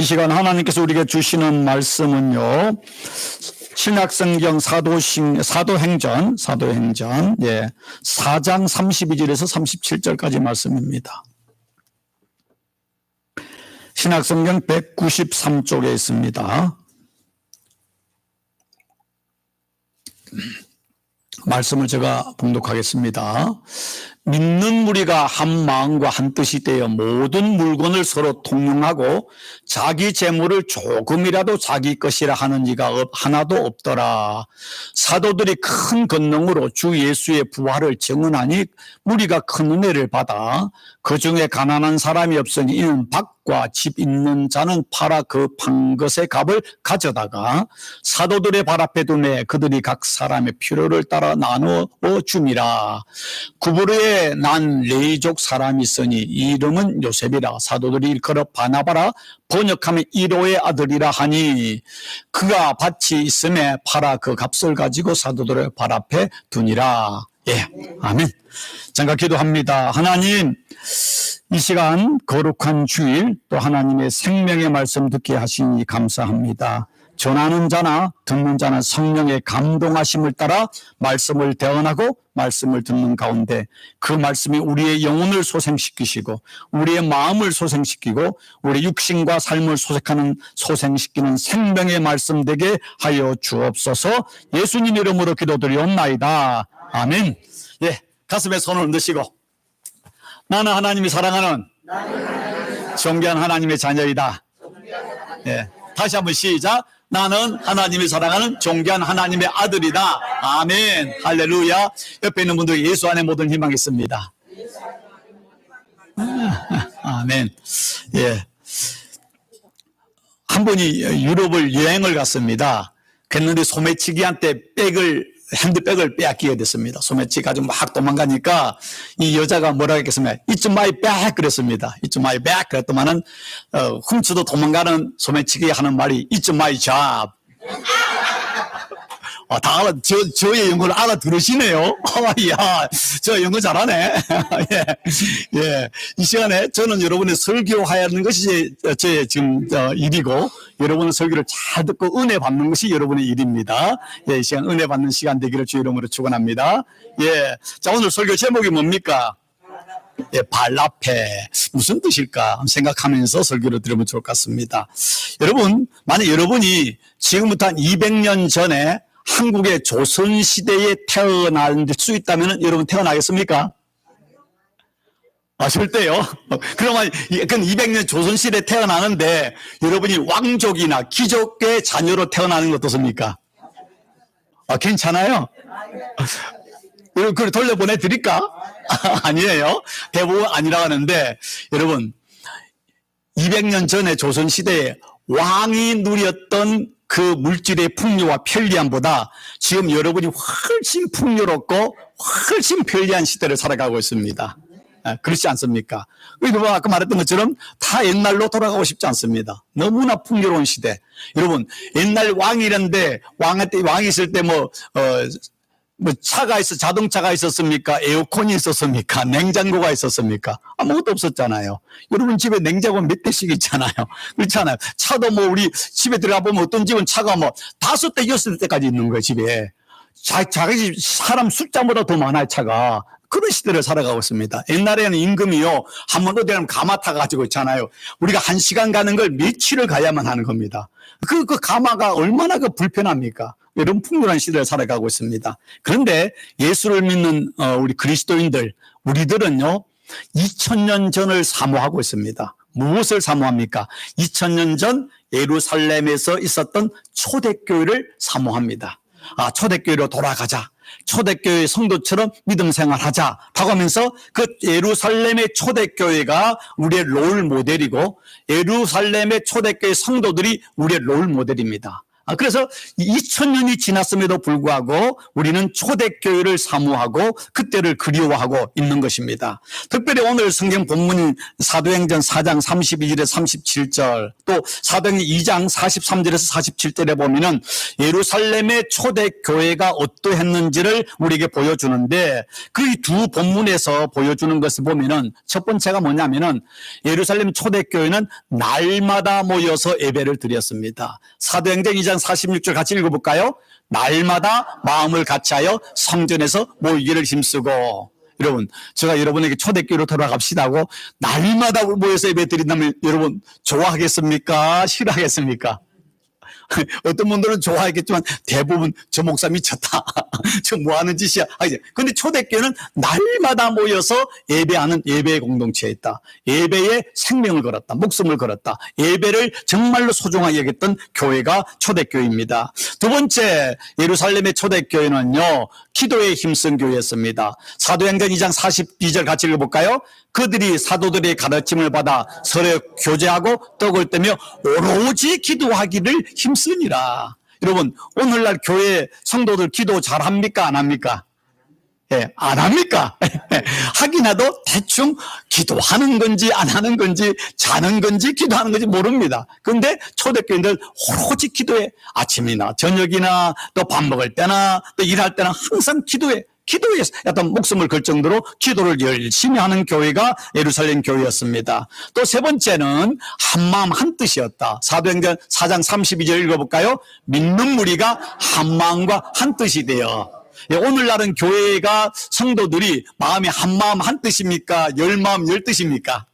시간 하나님께서 우리에게 주시는 말씀은요, 신약성경 사도행전 4장 32절에서 37절까지 말씀입니다. 신약성경 193쪽에 있습니다. 말씀을 제가 봉독하겠습니다. 믿는 무리가 한 마음과 한 뜻이 되어 모든 물건을 서로 통용하고 자기 재물을 조금이라도 자기 것이라 하는 이가 하나도 없더라. 사도들이 큰 권능으로 주 예수의 부활을 증언하니 무리가 큰 은혜를 받아 그 중에 가난한 사람이 없으니 이는 밭과 집 있는 자는 팔아 그 판 것의 값을 가져다가 사도들의 발 앞에 두매 그들이 각 사람의 필요를 따라 나누어 줌이라. 구브르에 난 레이족 사람이 있으니 이름은 요셉이라. 사도들이 일컬어 바나바라 번역하면 1호의 아들이라 하니 그가 밭이 있음에 팔아 그 값을 가지고 사도들의 발 앞에 두니라. 예, 아멘. 잠깐 기도합니다. 하나님, 이 시간 거룩한 주일 또 하나님의 생명의 말씀 듣게 하시니 감사합니다. 전하는 자나 듣는 자나 성령의 감동하심을 따라 말씀을 대언하고 말씀을 듣는 가운데 그 말씀이 우리의 영혼을 소생시키시고 우리의 마음을 소생시키고 우리 육신과 삶을 소생시키는 생명의 말씀 되게 하여 주옵소서. 예수님 이름으로 기도드리옵나이다. 아멘. 예, 가슴에 손을 얹으시고 나는 하나님이 사랑하는 존귀한 하나님의 자녀이다. 예, 다시 한번 시작. 나는 하나님이 사랑하는 존귀한 하나님의 아들이다. 아멘. 할렐루야. 옆에 있는 분들 예수 안에 모든 희망이 있습니다. 아멘. 예. 한 분이 유럽을 여행을 갔습니다. 그랬는데 소매치기한테 핸드백을 빼앗기게 됐습니다. 소매치기 가지고 막 도망가니까 이 여자가 뭐라고 했겠습니까? It's my bag 그랬습니다. It's my bag 그랬더만은 훔쳐도 도망가는 소매치기 하는 말이 It's my job. 저의 영어를 알아들으시네요. 야, 저 영어 잘하네. 예. 이 시간에 저는 여러분의 설교하는 것이 제 지금 일이고, 여러분은 설교를 잘 듣고 은혜 받는 것이 여러분의 일입니다. 예, 이 시간 은혜 받는 시간 되기를 주 이름으로 축원합니다. 예. 자, 오늘 설교 제목이 뭡니까? 예, 발라페. 무슨 뜻일까 생각하면서 설교를 들으면 좋을 것 같습니다. 여러분, 만약 여러분이 지금부터 한 200년 전에 한국의 조선시대에 태어날 수 있다면 여러분 태어나겠습니까? 절대요. 그러면 200년 조선시대에 태어나는데 여러분이 왕족이나 귀족의 자녀로 태어나는 것 어떻습니까? 괜찮아요? 그걸 돌려보내드릴까? 아니에요. 대부분 아니라고 하는데 여러분 200년 전에 조선시대에 왕이 누렸던 그 물질의 풍요와 편리함보다 지금 여러분이 훨씬 풍요롭고 훨씬 편리한 시대를 살아가고 있습니다. 그렇지 않습니까? 여러분 아까 말했던 것처럼 다 옛날로 돌아가고 싶지 않습니다. 너무나 풍요로운 시대. 여러분 옛날 왕이랬는데 왕이 있을 때 자동차가 있었습니까? 에어컨이 있었습니까? 냉장고가 있었습니까? 아무것도 없었잖아요. 여러분 집에 냉장고 몇 대씩 있잖아요. 그렇잖아요. 차도 우리 집에 들어가 보면 어떤 집은 차가 5대, 6대까지 있는 거예요, 집에. 자기 집 사람 숫자보다 더 많아요, 차가. 그런 시대를 살아가고 있습니다. 옛날에는 임금이요, 한 번 어디 가면 가마 타가지고 있잖아요. 우리가 1시간 가는 걸 며칠을 가야만 하는 겁니다. 그 가마가 얼마나 불편합니까? 이런 풍요한 시대를 살아가고 있습니다. 그런데 예수를 믿는 우리 그리스도인들, 우리들은요 2000년 전을 사모하고 있습니다. 무엇을 사모합니까? 2000년 전 예루살렘에서 있었던 초대교회를 사모합니다. 초대교회로 돌아가자. 초대교회 성도처럼 믿음 생활하자라고 하면서 그 예루살렘의 초대교회가 우리의 롤 모델이고 예루살렘의 초대교회 성도들이 우리의 롤 모델입니다. 그래서 2000년이 지났음에도 불구하고 우리는 초대교회를 사모하고 그때를 그리워하고 있는 것입니다. 특별히 오늘 성경 본문인 사도행전 4장 32절에서 37절 또 사도행전 2장 43절에서 47절에 보면은 예루살렘의 초대교회가 어떠했는지를 우리에게 보여주는데 그 두 본문에서 보여주는 것을 보면은 첫 번째가 뭐냐면은 예루살렘 초대교회는 날마다 모여서 예배를 드렸습니다. 사도행전 2장 46절 같이 읽어볼까요? 날마다 마음을 같이하여 성전에서 모이기를 힘쓰고. 여러분, 제가 여러분에게 초대교회로 돌아갑시다고 날마다 모여서 예배 드린다면 여러분 좋아하겠습니까? 싫어하겠습니까? 어떤 분들은 좋아하겠지만 대부분 저 목사 미쳤다. 저 뭐 하는 짓이야. 근데 초대교회는 날마다 모여서 예배하는 예배의 공동체에 있다. 예배에 생명을 걸었다. 목숨을 걸었다. 예배를 정말로 소중하게 여겼던 교회가 초대교회입니다. 두 번째, 예루살렘의 초대교회는요, 기도에 힘쓴 교회였습니다. 사도행전 2장 42절 같이 읽어볼까요? 그들이 사도들의 가르침을 받아 서로 교제하고 떡을 떼며 오로지 기도하기를 힘쓰니라. 여러분, 오늘날 교회 성도들 기도 잘합니까? 안 합니까? 예, 안 합니까? 하기나도 대충 기도하는 건지 안 하는 건지 자는 건지 기도하는 건지 모릅니다. 그런데 초대교인들 오로지 기도해. 아침이나 저녁이나 또 밥 먹을 때나 또 일할 때나 항상 기도해. 기도에 어떤 목숨을 걸 정도로 기도를 열심히 하는 교회가 예루살렘 교회였습니다. 또 세 번째는 한마음 한뜻이었다. 사도행전 4장 32절 읽어볼까요? 믿는 무리가 한마음과 한뜻이 되어. 오늘날은 교회가 성도들이 마음이 한마음 한뜻입니까? 열마음 열뜻입니까?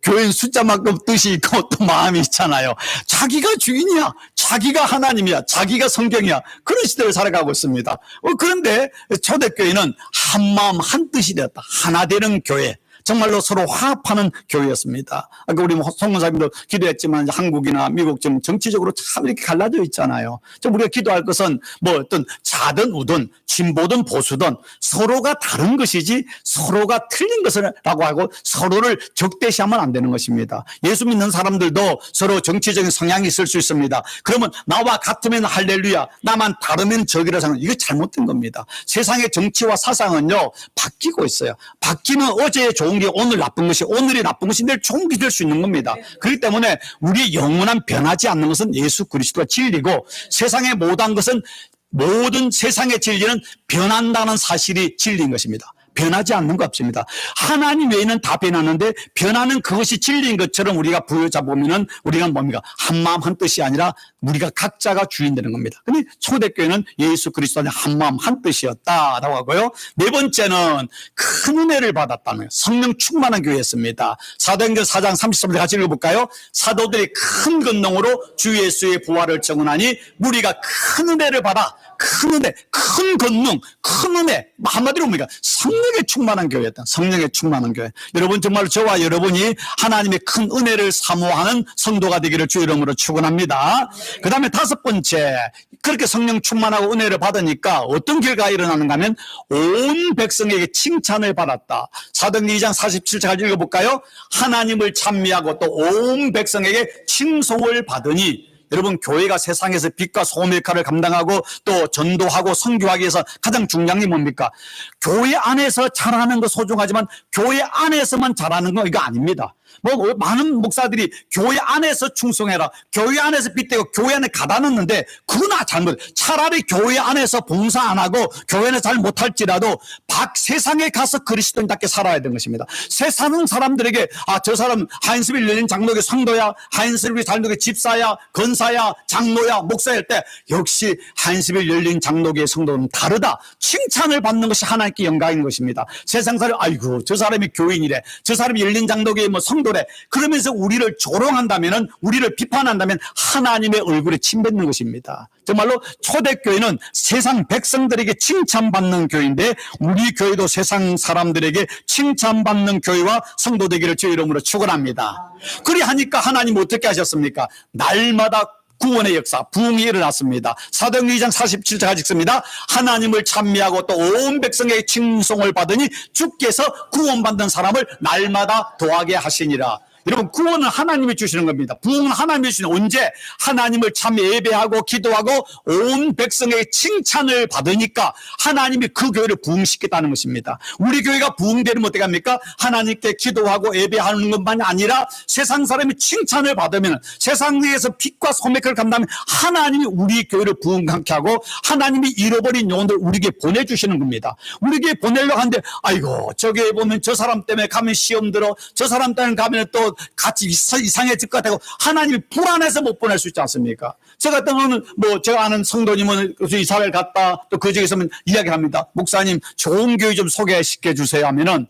교회는 숫자만큼 뜻이 있고 또 마음이 있잖아요. 자기가 주인이야. 자기가 하나님이야. 자기가 성경이야. 그런 시대를 살아가고 있습니다. 그런데 초대교회는 한마음 한뜻이 되었다. 하나 되는 교회. 정말로 서로 화합하는 교회였습니다. 아까 우리 성문사님도 기도했지만 한국이나 미국 좀 정치적으로 참 이렇게 갈라져 있잖아요. 좀 우리가 기도할 것은 뭐 어떤 자든 우든 진보든 보수든 서로가 다른 것이지 서로가 틀린 것이라고 하고 서로를 적대시하면 안 되는 것입니다. 예수 믿는 사람들도 서로 정치적인 성향이 있을 수 있습니다. 그러면 나와 같으면 할렐루야, 나만 다르면 적이라 생각. 이거 잘못된 겁니다. 세상의 정치와 사상은요 바뀌고 있어요. 바뀌면 어제의 좋은 게 오늘 나쁜 것이, 오늘이 나쁜 것이 내일 좋은 게 될 수 있는 겁니다. 그렇기 때문에 우리의 영원한 변하지 않는 것은 예수 그리스도가 진리고, 세상의 모든 것은, 모든 세상의 진리는 변한다는 사실이 진리인 것입니다. 변하지 않는 거 없습니다. 하나님 외에는 다 변하는데 변하는 그것이 진리인 것처럼 우리가 부여잡으면은 우리가 뭡니까? 한마음 한뜻이 아니라 우리가 각자가 주인 되는 겁니다. 근데 초대교회는 예수 그리스도의 한마음 한뜻이었다라고 하고요. 네 번째는 큰 은혜를 받았다는 거예요. 성령 충만한 교회였습니다. 사도행전 4장 33절 같이 읽어볼까요? 사도들이 큰 권능으로 주 예수의 부활을 증언하니 무리가 큰 은혜를 받아, 큰 은혜, 큰 권능, 큰 은혜, 한마디로 뭡니까? 성령에 충만한 교회였다. 성령에 충만한 교회. 여러분 정말 저와 여러분이 하나님의 큰 은혜를 사모하는 성도가 되기를 주 이름으로 축원합니다. 그 다음에 다섯 번째, 그렇게 성령 충만하고 은혜를 받으니까 어떤 결과가 일어나는가 하면 온 백성에게 칭찬을 받았다. 사도행전 2장 47절 읽어볼까요? 하나님을 찬미하고 또 온 백성에게 칭송을 받으니. 여러분, 교회가 세상에서 빛과 소금의 역할을 감당하고 또 전도하고 선교하기 위해서 가장 중요한 게 뭡니까? 교회 안에서 잘하는 거 소중하지만 교회 안에서만 잘하는 거 이거 아닙니다. 뭐 많은 목사들이 교회 안에서 충성해라, 교회 안에서 빗대고 교회 안에 가다 넣는데 그건 잘못. 차라리 교회 안에서 봉사 안 하고 교회 안에서 잘 못할지라도 밖 세상에 가서 그리스도인답게 살아야 되는 것입니다. 세상 사람들에게 저 사람 하인스빌 열린 장로교 성도야, 하인스빌 장로교 집사야, 건사야, 장로야, 목사일 때 역시 하인스빌 열린 장로교의 성도는 다르다. 칭찬을 받는 것이 하나님께 영광인 것입니다. 세상 사람, 아이고 저 사람이 교인이래, 저 사람이 열린 장로교의 뭐 성도래, 그러면서 우리를 조롱한다면은, 우리를 비판한다면 하나님의 얼굴에 침 뱉는 것입니다. 정말로 초대교회는 세상 백성들에게 칭찬받는 교회인데 우리 교회도 세상 사람들에게 칭찬받는 교회와 성도 되기를 주 이름으로 축원합니다. 그리하니까 하나님 어떻게 하셨습니까? 날마다 구원의 역사, 부흥이 일어났습니다. 사도행전 2장 47절 읽습니다. 하나님을 찬미하고 또 온 백성에게 칭송을 받으니 주께서 구원받는 사람을 날마다 더하게 하시니라. 여러분, 구원은 하나님이 주시는 겁니다. 부흥은 하나님이 주시는, 언제? 하나님을 참 예배하고 기도하고 온 백성의 칭찬을 받으니까 하나님이 그 교회를 부흥시켰다는 것입니다. 우리 교회가 부흥되면 어떻게 합니까? 하나님께 기도하고 예배하는 것만이 아니라 세상 사람이 칭찬을 받으면, 세상에서 빛과 소맥을 감당하면 하나님이 우리 교회를 부흥하게 하고 하나님이 잃어버린 영혼들 우리에게 보내주시는 겁니다. 우리에게 보내려고 하는데, 아이고, 저기에 보면 저 사람 때문에 가면 시험 들어, 저 사람 때문에 가면 또 같이 이상해질 것 같고, 하나님이 불안해서 못 보낼 수 있지 않습니까? 저 같은 경우는 제가 아는 성도님은 이사를 갔다 또 그 지역에서 이야기합니다. 목사님, 좋은 교회 좀 소개시켜 주세요 하면은,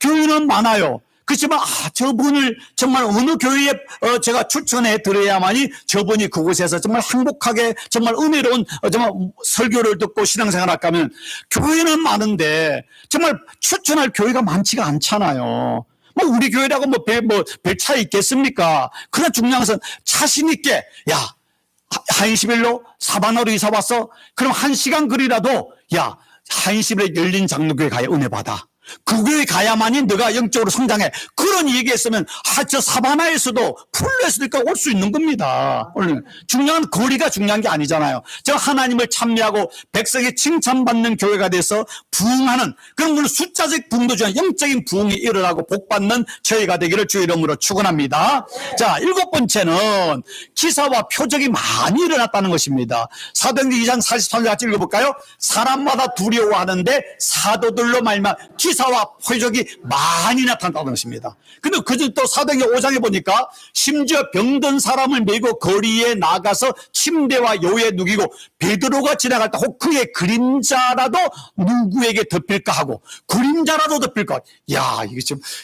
교회는 많아요. 그렇지만 저분을 정말 어느 교회에 제가 추천해 드려야만이 저분이 그곳에서 정말 행복하게 정말 은혜로운 정말 설교를 듣고 신앙생활을 할까 하면, 교회는 많은데 정말 추천할 교회가 많지가 않잖아요. 우리 교회라고 별 차이 있겠습니까? 그러나 중요한 것은 자신 있게, 야, 하인시빌로 사바나로 이사 왔어? 그럼 1시간 거리라도, 야, 하인시빌에 열린 장로교회 가야 은혜 받아. 그 교회 가야만이 너가 영적으로 성장해. 그런 얘기했으면 저 사바나에서도 풀로에서도 올 수 있는 겁니다. 중요한 거리가 중요한 게 아니잖아요. 저 하나님을 찬미하고 백성의 칭찬받는 교회가 돼서 부흥하는, 그런 물론 숫자적 부흥도 중요한 영적인 부흥이 일어나고 복받는 저희가 되기를 주의 이름으로 축원합니다. 자, 7번째는 기사와 표적이 많이 일어났다는 것입니다. 사도행전 2장 43절 같이 읽어볼까요? 사람마다 두려워하는데 사도들로 말미암아 기사와 표적이 많이 나타났다는 것입니다. 근데 그중 또 사도행전 5장에 보니까 심지어 병든 사람을 메고 거리에 나가서 침대와 요에 누기고 베드로가 지나갈 때 혹 그의 그림자라도 누구에게 덮일까 하고, 그림자라도 덮일까. 야,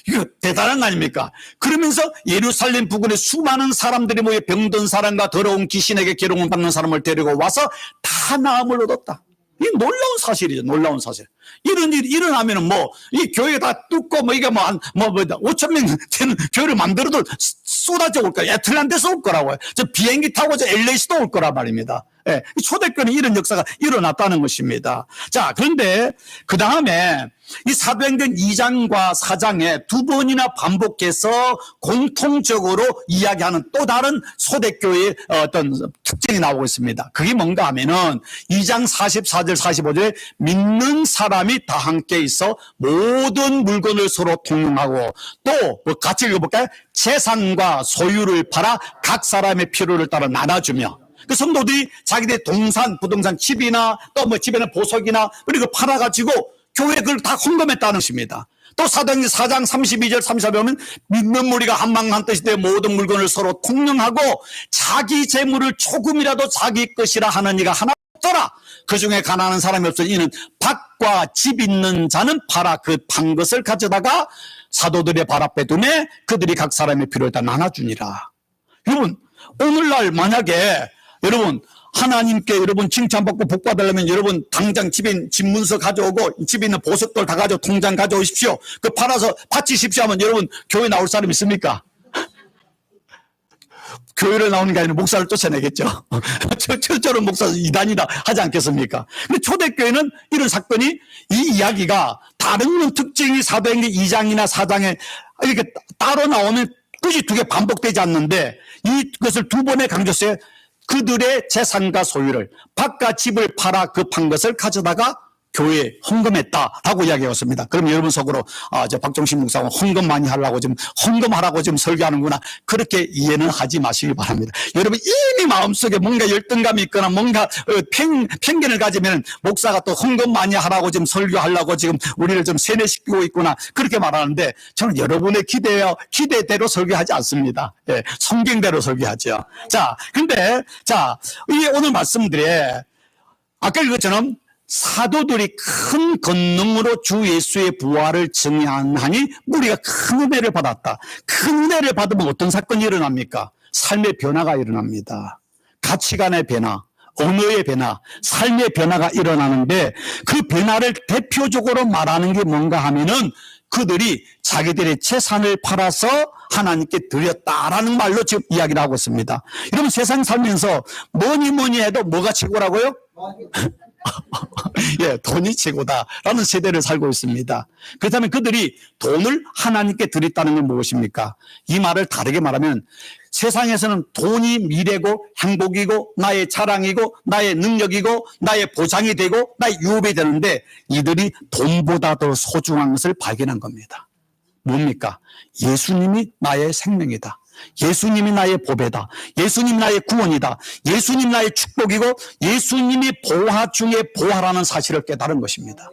이거 대단한 거 아닙니까? 그러면서 예루살렘 부근에 수많은 사람들이 모여 병든 사람과 더러운 귀신에게 괴로움 받는 사람을 데리고 와서 다 나음을 얻었다. 이 놀라운 사실이죠. 놀라운 사실. 이런 일이 일어나면은 이 교회 다 뚫고 이게 5,000명 되는 교회를 만들어도 쏟아져 올 거야. 애틀란티스 올 거라고요. 저 비행기 타고 저 LA시도 올 거란 말입니다. 예. 초대교회는 이런 역사가 일어났다는 것입니다. 자, 그런데 그 다음에 이 사도행전 2장과 4장에 두 번이나 반복해서 공통적으로 이야기하는 또 다른 초대교회의 어떤 특징이 나오고 있습니다. 그게 뭔가 하면은 2장 44절 45절에 믿는 사람이 다 함께 있어 모든 물건을 서로 통용하고, 또 같이 읽어볼까요? 재산과 소유를 팔아 각 사람의 필요를 따라 나눠주며, 그 성도들이 자기들의 동산, 부동산, 집이나 또 집에는 보석이나 그리고 팔아가지고 교회에 그걸 다 헌금했다는 것입니다. 또 사도행전 4장 32절 34절 보면 믿는 무리가 한망한 뜻이 되어 모든 물건을 서로 통용하고 자기 재물을 조금이라도 자기 것이라 하는 이가 하나 없더라. 그 중에 가난한 사람이 없어 이는 밭과 집 있는 자는 팔아 그 판 것을 가져다가 사도들의 발 앞에 두매 그들이 각 사람의 필요를 다 나눠주니라. 여러분, 오늘날 만약에 여러분 하나님께 여러분 칭찬받고 복받으려면 여러분 당장 집에 집 문서 가져오고 집에 있는 보석들 다 가져오, 통장 가져오십시오. 그 팔아서 바치십시오 하면 여러분 교회 나올 사람 있습니까? 교회를 나오는 게 아니라 목사를 쫓아내겠죠. 저런 목사 이단이다 하지 않겠습니까? 근데 초대교회는 이런 사건이, 이 이야기가 다른 특징이 사도행전 2장이나 4장에 이렇게 따로 나오면 굳이 두 개 반복되지 않는데 이것을 두 번에 강조했어요. 그들의 재산과 소유를, 밭과 집을 팔아 그 판 것을 가져다가 교회에 헌금했다라고 이야기했습니다. 그럼 여러분 속으로 저 박종신 목사가 헌금 많이 하려고 지금 헌금하라고 지금 설교하는구나, 그렇게 이해는 하지 마시기 바랍니다. 여러분 이미 마음속에 뭔가 열등감이 있거나 뭔가 편견을 가지면 목사가 또 헌금 많이 하라고 지금 설교하려고 지금 우리를 좀 세뇌시키고 있구나, 그렇게 말하는데 저는 여러분의 기대대로 설교하지 않습니다. 예, 성경대로 설교하죠. 자, 근데 이 오늘 말씀드린 아까 이것처럼 사도들이 큰 권능으로 주 예수의 부활을 증언하니 무리가 큰 은혜를 받았다. 큰 은혜를 받으면 어떤 사건이 일어납니까? 삶의 변화가 일어납니다. 가치관의 변화, 언어의 변화, 삶의 변화가 일어나는데 그 변화를 대표적으로 말하는 게 뭔가 하면은 그들이 자기들의 재산을 팔아서 하나님께 드렸다라는 말로 지금 이야기를 하고 있습니다. 여러분 세상 살면서 뭐니 해도 뭐가 최고라고요? 예, 돈이 최고다라는 세대를 살고 있습니다. 그렇다면 그들이 돈을 하나님께 드렸다는 건 무엇입니까? 이 말을 다르게 말하면 세상에서는 돈이 미래고 행복이고 나의 자랑이고 나의 능력이고 나의 보장이 되고 나의 유업이 되는데 이들이 돈보다 더 소중한 것을 발견한 겁니다. 뭡니까? 예수님이 나의 생명이다. 예수님이 나의 보배다. 예수님 나의 구원이다. 예수님 나의 축복이고 예수님이 보화 중에 보화라는 사실을 깨달은 것입니다.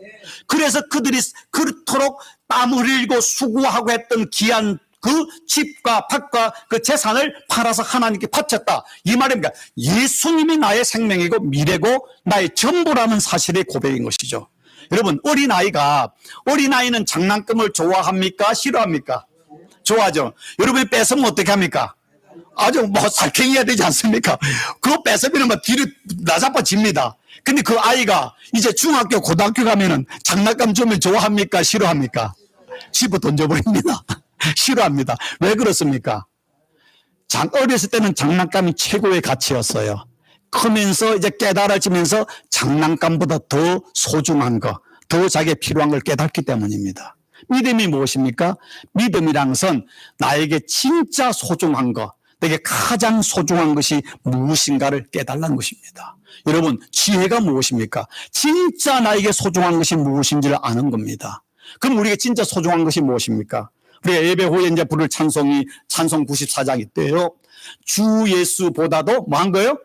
그래서 그들이 그토록 땀 흘리고 수고하고 했던 귀한 그 집과 밭과 그 재산을 팔아서 하나님께 바쳤다. 이 말입니다. 예수님이 나의 생명이고 미래고 나의 전부라는 사실의 고백인 것이죠. 여러분, 어린아이는 장난감을 좋아합니까? 싫어합니까? 좋아하죠. 여러분이 뺏으면 어떻게 합니까? 아주 살쾡이해야 되지 않습니까? 그거 뺏으면 뒤로 나자빠집니다. 근데 그 아이가 이제 중학교, 고등학교 가면은 장난감 주면 좋아합니까? 싫어합니까? 집어 던져버립니다. 싫어합니다. 왜 그렇습니까? 어렸을 때는 장난감이 최고의 가치였어요. 크면서 이제 깨달아지면서 장난감보다 더 소중한 거, 더 자기에 필요한 걸 깨닫기 때문입니다. 믿음이 무엇입니까? 믿음이란 것은 나에게 진짜 소중한 거, 내게 가장 소중한 것이 무엇인가를 깨달는 것입니다. 여러분, 지혜가 무엇입니까? 진짜 나에게 소중한 것이 무엇인지를 아는 겁니다. 그럼 우리에게 진짜 소중한 것이 무엇입니까? 우리가 예배 후에 이제 부를 찬송 94장 있대요. 주 예수보다도 뭐 한 거예요?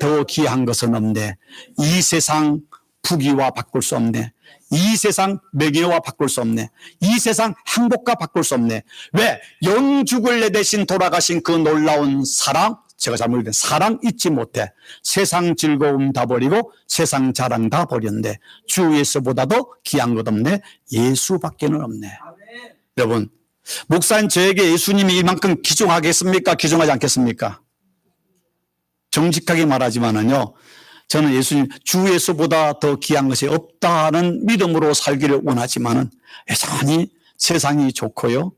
더 귀한 것은 없네. 이 세상 부귀와 바꿀 수 없네. 이 세상 명예와 바꿀 수 없네. 이 세상 행복과 바꿀 수 없네. 왜? 영죽을 내 대신 돌아가신 그 놀라운 사랑, 제가 잘못 읽은 사랑 잊지 못해. 세상 즐거움 다 버리고 세상 자랑 다 버렸네. 주 예수보다도 귀한 것 없네. 예수밖에는 없네. 아멘. 여러분, 목사님 저에게 예수님이 이만큼 귀중하겠습니까? 귀중하지 않겠습니까? 정직하게 말하지만은요, 저는 예수님, 주 예수보다 더 귀한 것이 없다는 믿음으로 살기를 원하지만은 여전히 세상이 좋고요,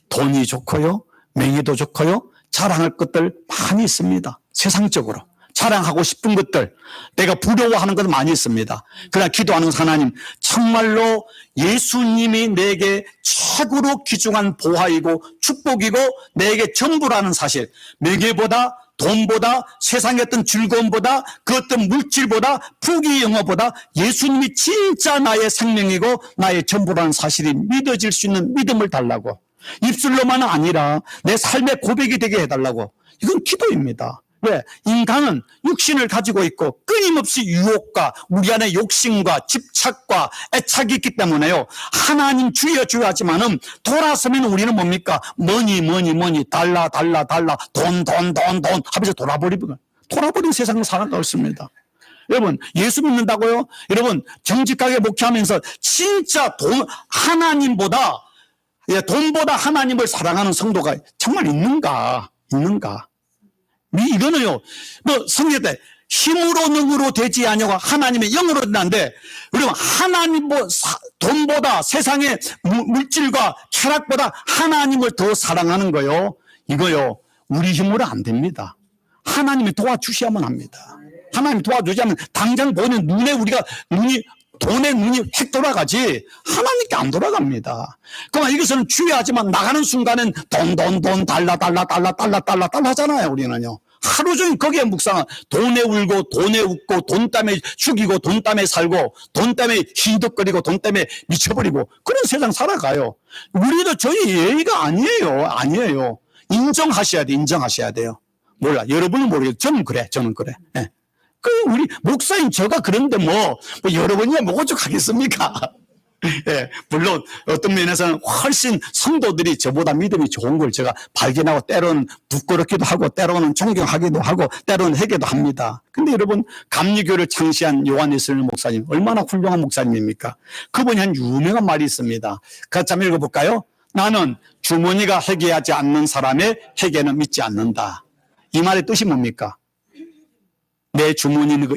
돈이 좋고요, 명예도 좋고요, 자랑할 것들 많이 있습니다. 세상적으로. 자랑하고 싶은 것들, 내가 부러워하는 것들 많이 있습니다. 그러나 기도하는 하나님, 정말로 예수님이 내게 최고로 귀중한 보화이고 축복이고 내게 전부라는 사실, 명예보다 돈보다 세상의 어떤 즐거움보다 그 어떤 물질보다 부귀 영화보다 예수님이 진짜 나의 생명이고 나의 전부라는 사실이 믿어질 수 있는 믿음을 달라고, 입술로만은 아니라 내 삶의 고백이 되게 해달라고. 이건 기도입니다. 왜? 인간은 육신을 가지고 있고 끊임없이 유혹과 우리 안에 욕심과 집착과 애착이 있기 때문에요, 하나님 주여 주여 하지만은 돌아서면 우리는 뭡니까? 머니 달라 돈 하면서 돌아버린 세상을 살아가고 있습니다. 여러분, 예수 믿는다고요? 여러분, 정직하게 목회하면서 진짜 하나님보다, 돈보다 하나님을 사랑하는 성도가 정말 있는가? 이거는요, 성경 때 힘으로 능으로 되지 아니고 하나님의 영으로 된다는데, 여러분, 하나님 돈보다 세상의 물질과 쾌락보다 하나님을 더 사랑하는 거요, 이거요, 우리 힘으로 안 됩니다. 하나님이 도와주셔야만 합니다. 하나님이 도와주지 않으면 당장 보는 돈에 눈이 획 돌아가지 하나님께 안 돌아갑니다. 그러나 이것은 주의하지만 나가는 순간엔 돈 달라 하잖아요. 우리는요, 하루 종일 거기에 묵상한, 돈에 울고 돈에 웃고 돈 때문에 죽이고 돈 때문에 살고 돈 때문에 희덕거리고 돈 때문에 미쳐버리고 그런 세상 살아가요. 우리도 저희 예의가 아니에요. 인정하셔야 돼요. 몰라, 여러분은 모르겠어요. 저는 그래. 네. 우리 목사님 저가 그런데 뭐 여러분이 뭐 오죽하겠습니까? 예, 물론 어떤 면에서는 훨씬 성도들이 저보다 믿음이 좋은 걸 제가 발견하고 때로는 부끄럽기도 하고 때로는 존경하기도 하고 때로는 회개도 합니다. 근데 여러분, 감리교를 창시한 요한일설 목사님 얼마나 훌륭한 목사님입니까? 그분이 한 유명한 말이 있습니다. 같이 한번 읽어볼까요? 나는 주머니가 회개하지 않는 사람의 회개는 믿지 않는다. 이 말의 뜻이 뭡니까? 내 주머니는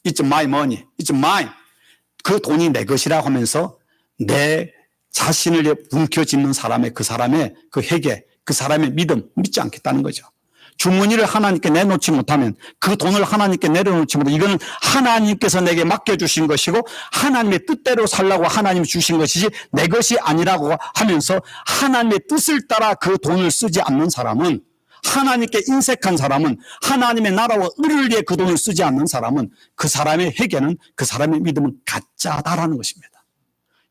it's my money, it's mine. 그 돈이 내 것이라고 하면서 내 자신을 움켜쥐는 사람의 그 회개, 그 사람의 믿음 믿지 않겠다는 거죠. 주머니를 하나님께 내놓지 못하면, 그 돈을 하나님께 내려놓지 못하면, 이거는 하나님께서 내게 맡겨주신 것이고 하나님의 뜻대로 살라고 하나님이 주신 것이지 내 것이 아니라고 하면서 하나님의 뜻을 따라 그 돈을 쓰지 않는 사람은, 하나님께 인색한 사람은, 하나님의 나라와 의를 위해 그 돈을 쓰지 않는 사람은, 그 사람의 회개는, 그 사람의 믿음은 가짜다라는 것입니다.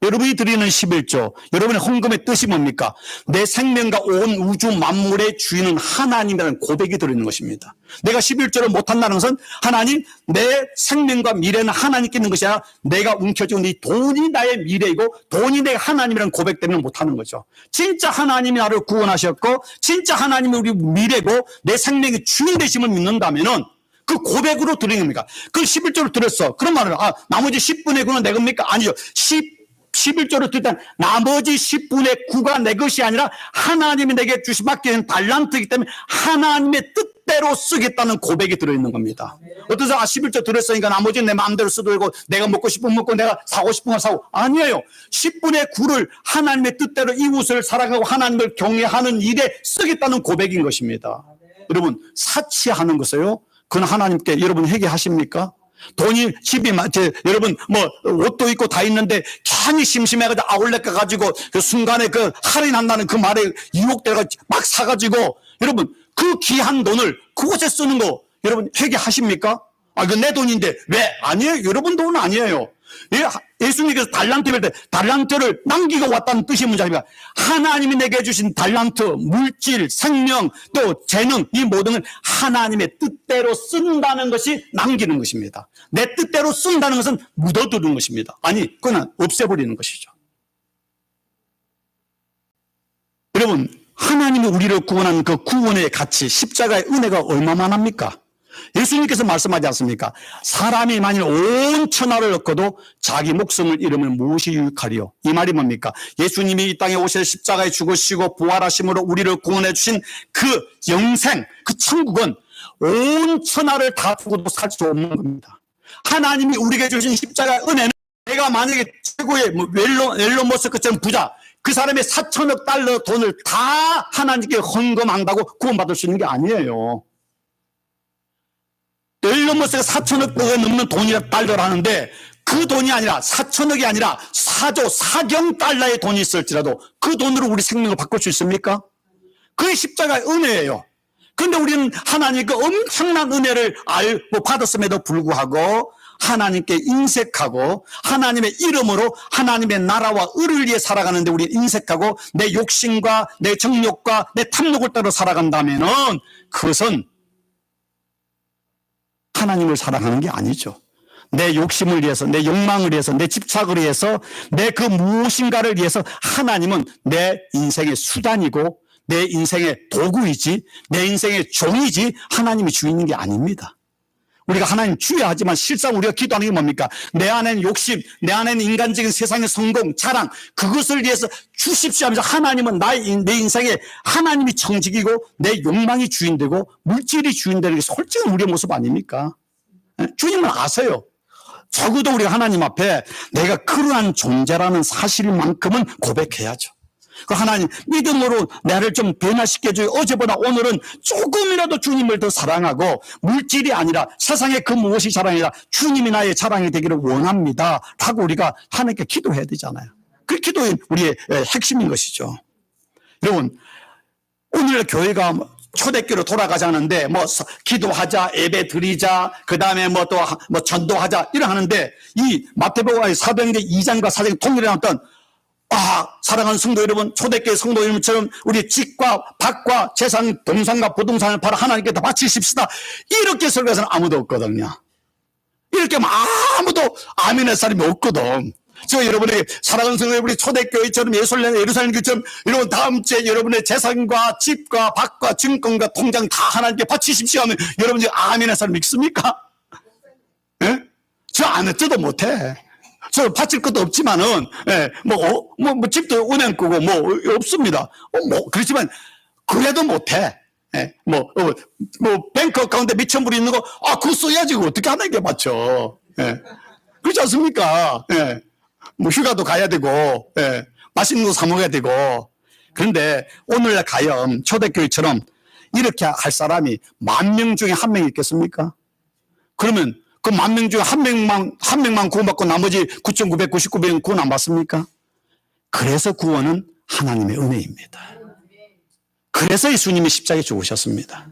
여러분이 드리는 11조, 여러분의 헌금의 뜻이 뭡니까? 내 생명과 온 우주 만물의 주인은 하나님이라는 고백이 들어있는 것입니다. 내가 11조를 못한다는 것은 하나님, 내 생명과 미래는 하나님께 있는 것이 아니라 내가 움켜쥐고 이 돈이 나의 미래이고 돈이 내 하나님이라는 고백 때문에 못하는 거죠. 진짜 하나님이 나를 구원하셨고 진짜 하나님이 우리 미래고 내 생명의 주인 되심을 믿는다면은 그 고백으로 드리는 겁니까? 그 11조를 드렸어. 그런 말은 나머지 10분의 9는 내 겁니까? 아니죠. 11조를 드릴 때 나머지 10분의 9가 내 것이 아니라 하나님이 내게 주신 맡기는 달란트이기 때문에 하나님의 뜻대로 쓰겠다는 고백이 들어있는 겁니다. 어떤 사람 11조 드렸으니까 나머지는 내 마음대로 써도 되고 내가 먹고 싶으면 먹고 내가 사고 싶은 걸 사고, 아니에요. 10분의 9를 하나님의 뜻대로 이웃을 사랑하고 하나님을 경외하는 일에 쓰겠다는 고백인 것입니다. 여러분, 사치하는 것을요, 그건 하나님께 여러분 회개하십니까? 돈이 집이 여러분 옷도 있고 다 있는데 괜히 심심해가지고 아울렛 가가지고 그 순간에 그 할인한다는 그 말에 유혹돼가 막 사가지고 여러분 그 귀한 돈을 그곳에 쓰는 거 여러분 회개하십니까? 이거 내 돈인데 왜? 아니에요. 여러분 돈은 아니에요. 예수님께서 달란트를 때 달란트를 남기고 왔다는 뜻이 문제입니다. 하나님이 내게 주신 달란트, 물질, 생명, 또 재능, 이 모든 걸 하나님의 뜻대로 쓴다는 것이 남기는 것입니다. 내 뜻대로 쓴다는 것은 묻어두는 것입니다. 아니, 그건 없애버리는 것이죠. 여러분, 하나님이 우리를 구원한 그 구원의 가치, 십자가의 은혜가 얼마만합니까? 예수님께서 말씀하지 않습니까? 사람이 만일 온 천하를 얻고도 자기 목숨을 잃으면 무엇이 유익하리요? 이 말이 뭡니까? 예수님이 이 땅에 오셔서 십자가에 죽으시고 부활하심으로 우리를 구원해 주신 그 영생, 그 천국은 온 천하를 다 두고도 살 수 없는 겁니다. 하나님이 우리에게 주신 십자가의 은혜는 내가 만약에 최고의 앨런 머스크처럼 부자, 그 사람의 4천억 달러 돈을 다 하나님께 헌금한다고 구원받을 수 있는 게 아니에요. 앨런 머스크가 4천억 달러 넘는 돈이라 달러를 하는데 그 돈이 아니라 4천억이 아니라 4조 4경 달러의 돈이 있을지라도 그 돈으로 우리 생명을 바꿀 수 있습니까? 그게 십자가의 은혜예요. 그런데 우리는 하나님의 그 엄청난 은혜를 받았음에도 불구하고 하나님께 인색하고 하나님의 이름으로 하나님의 나라와 의를 위해 살아가는데 우리는 인색하고 내 욕심과 내 정욕과 내 탐욕을 따라 살아간다면은 그것은 하나님을 사랑하는 게 아니죠. 내 욕심을 위해서, 내 욕망을 위해서, 내 집착을 위해서, 내 그 무엇인가를 위해서 하나님은 내 인생의 수단이고 내 인생의 도구이지 내 인생의 종이지 하나님이 주인인 게 아닙니다. 우리가 하나님 주야 하지만 실상 우리가 기도하는 게 뭡니까? 내 안에는 욕심, 내 안에는 인간적인 세상의 성공, 자랑, 그것을 위해서 주십시오 하면서 하나님은 내 인생에 하나님이 청직이고 내 욕망이 주인되고 물질이 주인되는 게 솔직한 우리의 모습 아닙니까? 주님은 아세요. 적어도 우리가 하나님 앞에 내가 그러한 존재라는 사실만큼은 고백해야죠. 그 하나님 믿음으로 나를 좀 변화시켜줘요. 어제보다 오늘은 조금이라도 주님을 더 사랑하고 물질이 아니라 세상의 그 무엇이 자랑이 아니라 주님이 나의 자랑이 되기를 원합니다 하고 우리가 하나님께 기도해야 되잖아요. 그 기도는 우리의 핵심인 것이죠. 여러분, 오늘 교회가 초대교로 돌아가자는데 기도하자, 예배 드리자, 그 다음에 또 전도하자 이러 하는데 이 마태복음 사도행전 2장과 4장 통일해 놨던 사랑하는 성도 여러분, 초대교회 성도 여러분처럼 우리 집과 밭과 재산, 동산과 부동산을 팔아 하나님께 다 바치십시다. 이렇게 설교해서는 아무도 없거든요. 이렇게 하면 아무도 아멘할 사람이 없거든. 저 여러분의 사랑하는 성도 여러분이 초대교회처럼 예루살렘 교회처럼 여러분 다음 주에 여러분의 재산과 집과 밭과 증권과 통장 다 하나님께 바치십시오 하면 여러분이 아멘할 사람이 있습니까? 예? 저 안 어쩌도 못해. 저 바칠 것도 없지만은, 집도 은행 거고, 없습니다. 그렇지만, 그래도 못해. 뱅크 어카운트에 몇천 불이 있는 거, 그거 써야지, 그거 어떻게 하나님께 바쳐. 그렇지 않습니까? 휴가도 가야 되고, 맛있는 거 사먹어야 되고. 그런데 오늘날 가염 초대교회처럼 이렇게 할 사람이 10,000명 중에 1명 있겠습니까? 그러면 그 10,000명 중에 한 명만 구원받고 나머지 9,999명은 구원 안 받습니까? 그래서 구원은 하나님의 은혜입니다. 그래서 예수님이 십자가에 죽으셨습니다.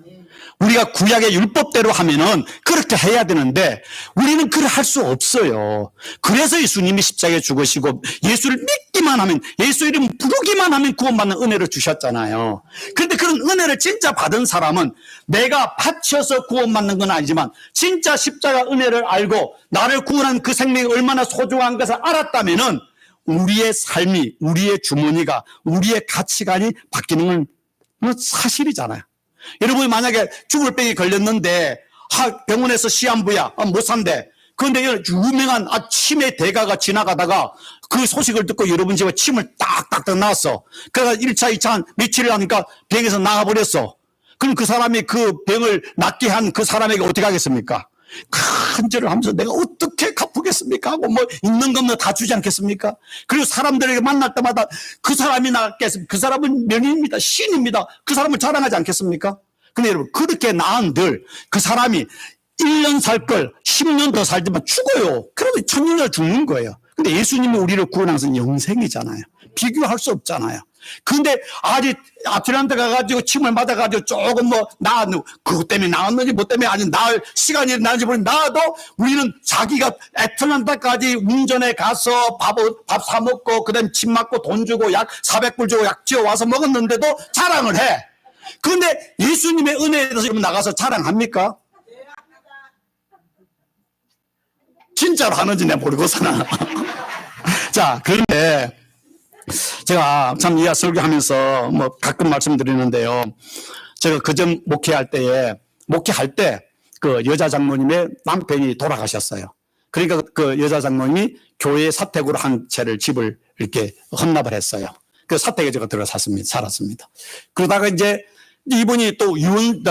우리가 구약의 율법대로 하면은 그렇게 해야 되는데 우리는 그렇게 할 수 없어요. 그래서 예수님이 십자가에 죽으시고 예수를 믿기만 하면, 예수 이름 부르기만 하면 구원받는 은혜를 주셨잖아요. 그런데 그런 은혜를 진짜 받은 사람은 내가 바쳐서 구원받는 건 아니지만 진짜 십자가 은혜를 알고 나를 구원한 그 생명이 얼마나 소중한 것을 알았다면은 우리의 삶이, 우리의 주머니가, 우리의 가치관이 바뀌는 건 사실이잖아요. 여러분이 만약에 죽을 병에 걸렸는데 병원에서 시한부야, 못 산대. 그런데 유명한 치매 대가가 지나가다가 그 소식을 듣고 여러분 집에 침을 딱딱딱 나왔어. 그래서 1차, 2차 며칠을 하니까 병에서 나가버렸어. 그럼 그 사람이 그 병을 낫게 한 그 사람에게 어떻게 하겠습니까? 간절을 하면서 내가 어떻게 갚겠습니까? 하고 뭐 있는 것도 다 주지 않겠습니까? 그리고 사람들에게 만날 때마다 그 사람이 나겠습니까? 그 사람은 명인입니다. 신입니다. 그 사람을 자랑하지 않겠습니까? 근데 여러분, 그렇게 나은들 그 사람이 1년 살 걸 10년 더 살지만 죽어요. 그러면 천년을 죽는 거예요. 근데 예수님이 우리를 구원한 것은 영생이잖아요. 비교할 수 없잖아요. 근데 아직 아틀란타 가가지고 침을 맞아가지고 조금 그것 때문에 나왔는지 뭐 때문에 아니 나을 시간이 나는지 모르겠는데 나도 우리는 자기가 애틀란타까지 운전해 가서 밥 사 먹고 그다음에 침 맞고 돈 주고 약 400불 주고 약 지어 와서 먹었는데도 자랑을 해. 그런데 예수님의 은혜에 대해서 여러분 나가서 자랑합니까? 진짜로 하는지 내가 모르고서나. 자, 그런데 제가 참 이 설교하면서 뭐 가끔 말씀드리는데요. 제가 그전 목회할 때 그 여자 장로님의 남편이 돌아가셨어요. 그러니까 그 여자 장로님이 교회 사택으로 한 채를 집을 이렇게 헌납을 했어요. 그 사택에 제가 들어가 살았습니다. 그러다가 이제 이분이 또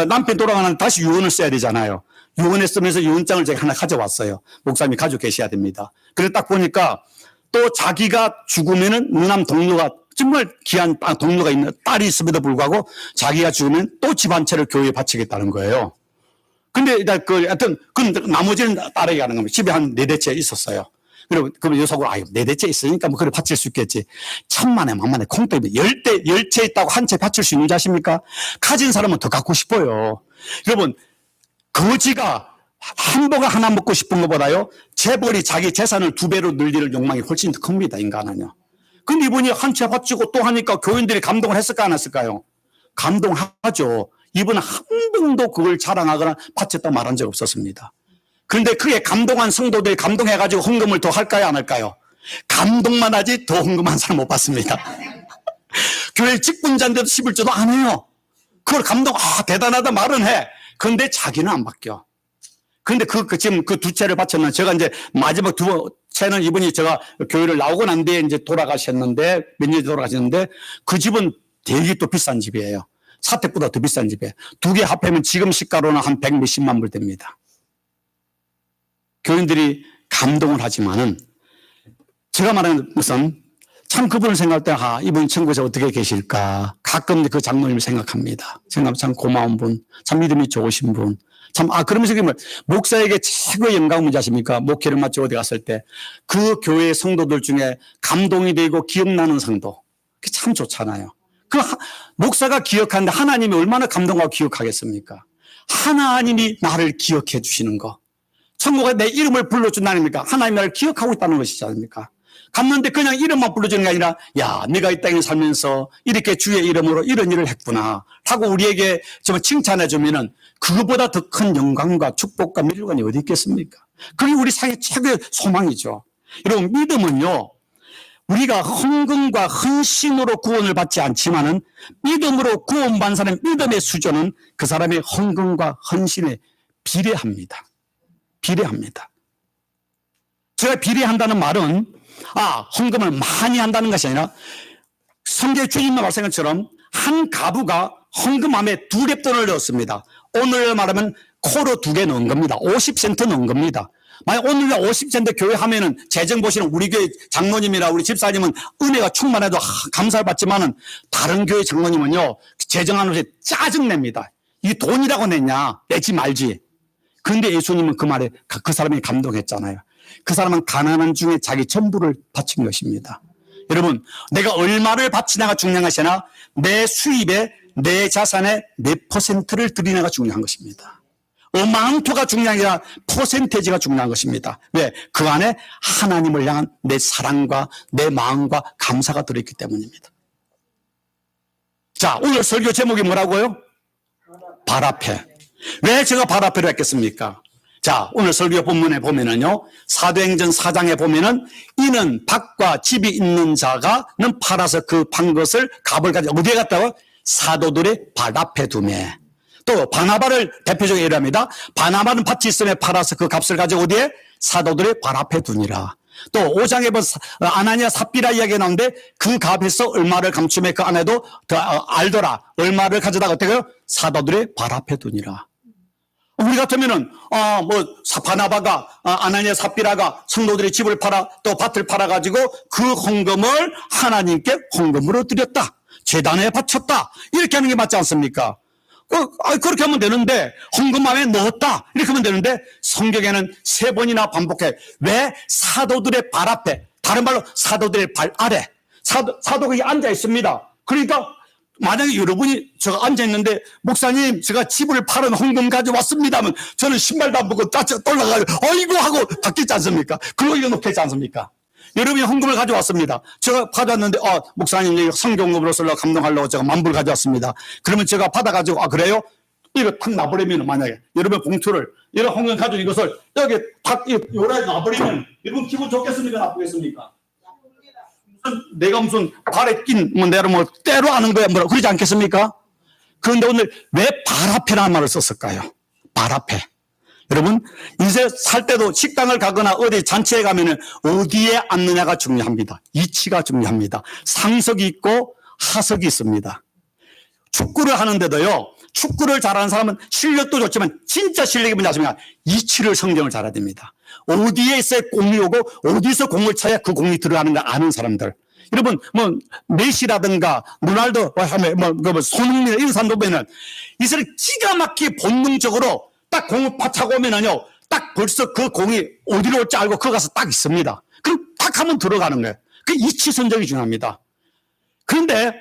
남편 돌아가면 다시 유언을 써야 되잖아요. 유언을 쓰면서 유언장을 제가 하나 가져왔어요. 목사님이 가지고 계셔야 됩니다. 그래서 딱 보니까 또 자기가 죽으면은 누남 동료가 정말 귀한 동료가 있는 딸이 있음에도 불구하고 자기가 죽으면 또 집 한 채를 교회에 바치겠다는 거예요. 근데 하여튼 나머지는 딸에게 하는 겁니다. 집에 한 4대째 있었어요. 그리고 그럼 여속으로 4대째 있으니까 뭐 그래 바칠 수 있겠지. 천만에 만만에 콩떡이 10채 있다고 한 채 바칠 수 있는 줄 아십니까? 가진 사람은 더 갖고 싶어요. 여러분, 거지가 햄버거 하나 먹고 싶은 것보다요, 재벌이 자기 재산을 2배로 늘릴 욕망이 훨씬 더 큽니다, 인간은요. 근데 이분이 한 채 바치고 또 하니까 교인들이 감동을 했을까, 안 했을까요? 감동하죠. 이분은 한 번도 그걸 자랑하거나 바쳤다 말한 적 없었습니다. 그런데 그에 감동한 성도들이 감동해가지고 헌금을 더 할까요, 안 할까요? 감동만 하지 더 헌금한 사람 못 봤습니다. 교회 직분자인데도 11조도 안 해요. 그걸 대단하다 말은 해. 그런데 자기는 안 바뀌어. 그런데 지금 그 2채를 바쳤는데 제가 이제 마지막 2채는 이분이 제가 교회를 나오고 난 뒤에 이제 돌아가셨는데, 몇 년이 돌아가셨는데 그 집은 되게 또 비싼 집이에요. 사택보다 더 비싼 집이에요. 2개 합하면 지금 시가로는 한 100 몇십만 불 됩니다. 교인들이 감동을 하지만은 제가 말하는 것은 참 그분을 생각할 때 이분이 천국에서 어떻게 계실까 가끔 그 장로님을 생각합니다. 참 고마운 분, 참 믿음이 좋으신 분, 그러면서 목사에게 최고의 영광은 뭔지 아십니까? 목회를 마치고 어디 갔을 때 그 교회 성도들 중에 감동이 되고 기억나는 성도, 그게 참 좋잖아요. 목사가 기억하는데 하나님이 얼마나 감동하고 기억하겠습니까? 하나님이 나를 기억해 주시는 거. 천국에 내 이름을 불러준다니까 하나님이 나를 기억하고 있다는 것이지 않습니까? 갔는데 그냥 이름만 불러주는 게 아니라 야, 네가 이 땅에 살면서 이렇게 주의 이름으로 이런 일을 했구나 하고 우리에게 정말 칭찬해 주면은 그거보다 더 큰 영광과 축복과 밀관이 어디 있겠습니까? 그게 우리 삶의 최고의 소망이죠. 여러분, 믿음은요, 우리가 헌금과 헌신으로 구원을 받지 않지만은 믿음으로 구원받은 사람의 믿음의 수준은 그 사람의 헌금과 헌신에 비례합니다. 비례합니다. 제가 비례한다는 말은 헌금을 많이 한다는 것이 아니라 성경에 주님의 말씀한 것처럼 한 가부가 헌금함에 2랩돈을 넣었습니다. 오늘 말하면 코로 2개 넣은 겁니다. 50센트 넣은 겁니다. 만약 오늘 50센트 교회 하면은 재정 보시는 우리 교회 장로님이나 우리 집사님은 은혜가 충만해도 감사를 받지만은 다른 교회 장로님은요, 재정하는 것에 짜증냅니다. 이 돈이라고 냈냐? 내지 말지. 그런데 예수님은 그 말에 그 사람이 감동했잖아요. 그 사람은 가난한 중에 자기 전부를 바친 것입니다. 여러분, 내가 얼마를 바치냐가 중요한 것이 아니라 내 수입에, 내 자산의 몇 퍼센트를 드리냐가 중요한 것입니다. 어마운트가 중요한 게 아니라 퍼센테이지가 중요한 것입니다. 왜? 그 안에 하나님을 향한 내 사랑과 내 마음과 감사가 들어있기 때문입니다. 자, 오늘 설교 제목이 뭐라고요? 발 앞에. 왜 제가 발 앞에로 했겠습니까? 자, 오늘 설교 본문에 보면은요, 사도행전 4장에 보면은 이는 밭과 집이 있는 자가는 팔아서 그 판 것을 값을 가지고 어디에 갔다고? 사도들의 발 앞에 두매. 또 바나바를 대표적으로 예로합니다. 바나바는 밭이 있음에 팔아서 그 값을 가지고 어디에? 사도들의 발 앞에 두니라. 또 5장에 보면 아나니아 삽비라 이야기가 나오는데 그 값에서 얼마를 감춤에 그 안에도 알더라. 얼마를 가져다가 어떻게 해요? 사도들의 발 앞에 두니라. 우리 같으면은 바나바가 아나니아 삽비라가 성도들의 집을 팔아 또 밭을 팔아 가지고 그 헌금을 하나님께 헌금으로 드렸다. 제단에 바쳤다. 이렇게 하는 게 맞지 않습니까? 그렇게 하면 되는데 헌금 안에 넣었다. 이렇게 하면 되는데 성경에는 3번이나 반복해. 왜? 사도들의 발 앞에, 다른 말로 사도들의 발 아래. 사도가 여기 앉아 있습니다. 그러니까 만약에 여러분이 제가 앉아있는데 목사님 제가 집을 팔은 헌금 가져왔습니다 하면 저는 신발도 안 벗고 따뜻 올라가고 어이구 하고 받겠지 않습니까? 그리고 이거 놓겠지 않습니까? 여러분이 헌금을 가져왔습니다. 제가 받았는데 목사님 성경금으로 쓰려고 감동하려고 제가 10,000불 가져왔습니다. 그러면 제가 받아가지고 그래요? 이거 탁 놔버리면 만약에 여러분 봉투를 이런 헌금 가지고 이것을 여기 탁 요래 놔버리면 여러분 기분 좋겠습니까? 나쁘겠습니까? 내가 무슨 발에 낀, 내가 때로 하는 거야, 그러지 않겠습니까? 그런데 오늘 왜 발 앞에라는 말을 썼을까요? 발 앞에. 여러분, 인생 살 때도 식당을 가거나 어디 잔치에 가면은 어디에 앉느냐가 중요합니다. 위치가 중요합니다. 상석이 있고 하석이 있습니다. 축구를 하는데도요, 축구를 잘하는 사람은 실력도 좋지만 진짜 실력이 뭔지 아십니까? 위치를 성경을 잘해야 됩니다. 어디에 있어야 공이 오고 어디서 공을 차야 그 공이 들어가는 걸 아는 사람들. 여러분, 메시라든가 로날도 하면 손흥민 이런 사람들 보면은 이 사람이 기가 막히게 본능적으로 딱 공을 차고 오면은요, 딱 벌써 그 공이 어디로 올지 알고 거기 가서 딱 있습니다. 그럼 딱 하면 들어가는 거예요. 그 위치 선정이 중요합니다. 그런데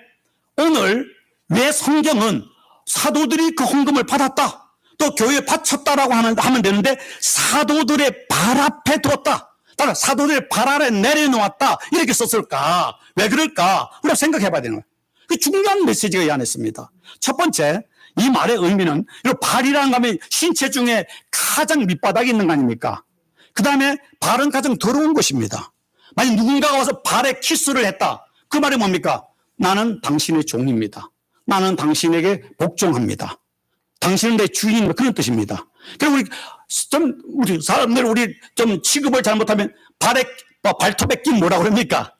오늘 왜 성경은 사도들이 그 헌금을 받았다, 또 교회에 바쳤다라고 하면 되는데 사도들의 발 앞에 두었다, 따라 사도들의 발 아래 내려놓았다 이렇게 썼을까? 왜 그럴까? 우리가 생각해 봐야 되는 거예요. 그 중요한 메시지가 이 안에 있습니다. 첫 번째, 이 말의 의미는 발이라는 것이 신체 중에 가장 밑바닥에 있는 거 아닙니까? 그 다음에 발은 가장 더러운 것입니다. 만약 누군가가 와서 발에 키스를 했다, 그 말이 뭡니까? 나는 당신의 종입니다. 나는 당신에게 복종합니다. 당신은 내 주인입니다. 그런 뜻입니다. 그리고 우리 사람들 좀 취급을 잘못하면 발톱에 낀 뭐라고 그럽니까?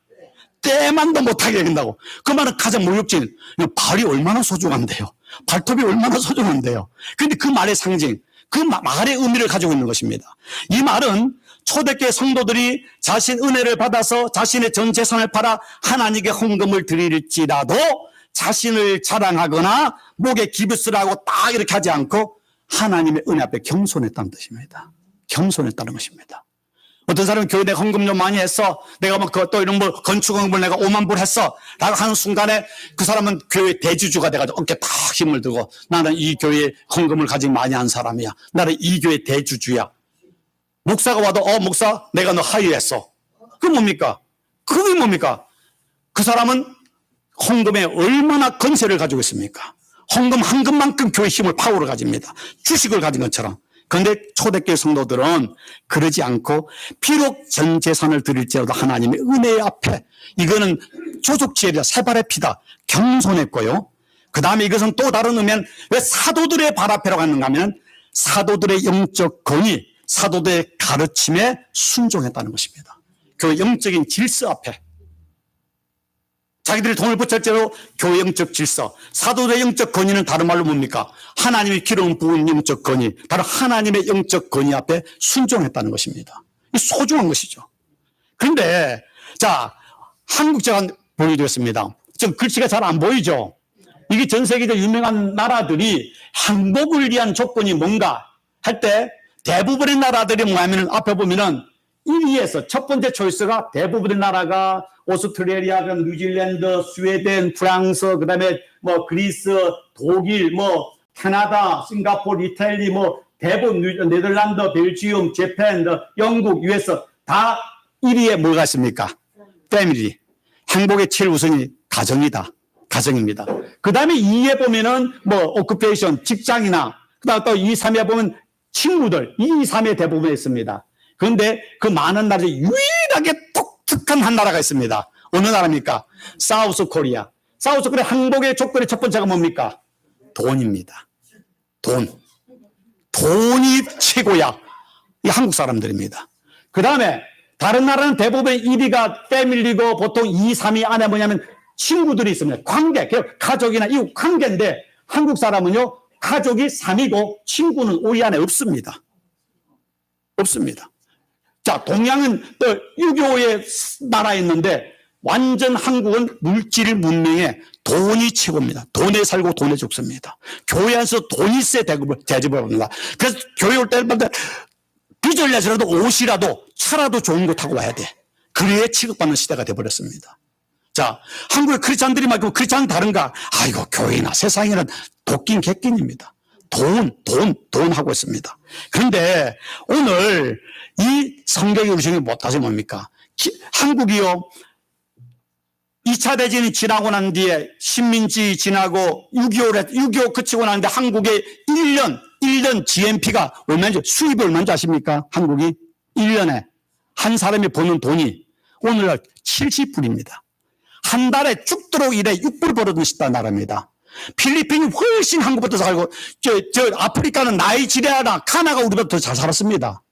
때만도 못하게 된다고. 그 말은 가장 모욕진. 발이 얼마나 소중한데요. 발톱이 얼마나 소중한데요. 그런데 그 말의 상징, 그 말의 의미를 가지고 있는 것입니다. 이 말은 초대교회 성도들이 자신 은혜를 받아서 자신의 전 재산을 팔아 하나님께 헌금을 드릴지라도 자신을 자랑하거나 목에 기부스를 하고 딱 이렇게 하지 않고 하나님의 은혜 앞에 겸손했다는 뜻입니다. 겸손했다는 것입니다. 어떤 사람은 교회 내가 헌금 좀 많이 했어, 내가 또 이런 건축 헌금을 내가 50,000불 했어 라고 하는 순간에 그 사람은 교회 대주주가 돼가지고 어깨에 딱 힘을 들고 나는 이 교회에 헌금을 가지고 많이 한 사람이야, 나는 이 교회 대주주야. 목사가 와도 목사 내가 너 하이했어. 그게 뭡니까? 그게 뭡니까? 그 사람은 헌금에 얼마나 건세를 가지고 있습니까? 헌금 한 금만큼 교회 힘을 파워를 가집니다. 주식을 가진 것처럼. 그런데 초대교회 성도들은 그러지 않고 비록 전 재산을 드릴지라도 하나님의 은혜 앞에, 이거는 조속지혜라 새발의 피다, 겸손했고요. 그 다음에 이것은 또 다른 의미는 왜 사도들의 발 앞이라고 하는가 하면 사도들의 영적 권위, 사도들의 가르침에 순종했다는 것입니다. 그 영적인 질서 앞에 자기들이 돈을 붙였대로 교회 영적 질서, 사도들의 영적 권위는 다른 말로 뭡니까? 하나님의 기름 부은 영적 권위, 바로 하나님의 영적 권위 앞에 순종했다는 것입니다. 이 소중한 것이죠. 그런데 자, 한국 제가 보여드렸습니다. 지금 글씨가 잘 안 보이죠? 이게 전 세계적 유명한 나라들이 행복을 위한 조건이 뭔가 할 때 대부분의 나라들이 뭐냐면 앞에 보면은 1위에서 첫 번째 초이스가 대부분의 나라가 오스트레일리아, 뉴질랜드, 스웨덴, 프랑스, 그다음에 뭐 그리스, 독일, 뭐 캐나다, 싱가포르, 이탈리, 뭐 대부분 네덜란드, 벨지움, 재팬, 영국, US 다 1위에 뭐가 있습니까? 패밀리. 행복의 제일 우선이 가정이다. 가정입니다. 그 다음에 2위에 보면은 뭐 오큐페이션, 직장이나 그 다음에 또 2, 3위에 보면 친구들 2, 3위에 대부분 있습니다. 그런데 그 많은 나라에 유일하게 독특한 한 나라가 있습니다. 어느 나라입니까? 사우스 코리아. 사우스 코리아 행복의 조건의 첫 번째가 뭡니까? 돈입니다. 돈. 돈이 최고야. 이 한국 사람들입니다. 그 다음에 다른 나라는 대부분 1위가 패밀리고 보통 2, 3위 안에 뭐냐면 친구들이 있습니다. 관계, 가족이나 이웃 관계인데 한국 사람은요, 가족이 3위고 친구는 5위 안에 없습니다. 없습니다. 자, 동양은 또 6.25의 나라였는데 완전 한국은 물질 문명에 돈이 최고입니다. 돈에 살고 돈에 죽습니다. 교회 안에서 돈이 세 대접을 합니다. 그래서 교회 올 때마다 빚을 내서라도 옷이라도 차라도 좋은 거 타고 와야 돼. 그래야 취급받는 시대가 돼버렸습니다. 자, 한국의 크리스찬들이 말고 크리스찬은 다른가? 아이고, 교회나 세상에는 도끼인 객끼입니다. 돈 하고 있습니다. 그런데 오늘 이 성경의 우리중에 못하지 뭡니까? 한국이요, 2차 대전이 지나고 난 뒤에 식민지 지나고 6.25 그치고 나는데 한국의 1년 GNP가 얼마인지, 수입이 얼마인지 아십니까? 한국이 1년에 한 사람이 버는 돈이 오늘날 70불입니다. 한 달에 죽도록 일해 6불 벌어도 싶다는 나라입니다. 필리핀이 훨씬 한국보다 잘 살고, 아프리카는 나이지리아나 가나가 우리보다 더 잘 살았습니다.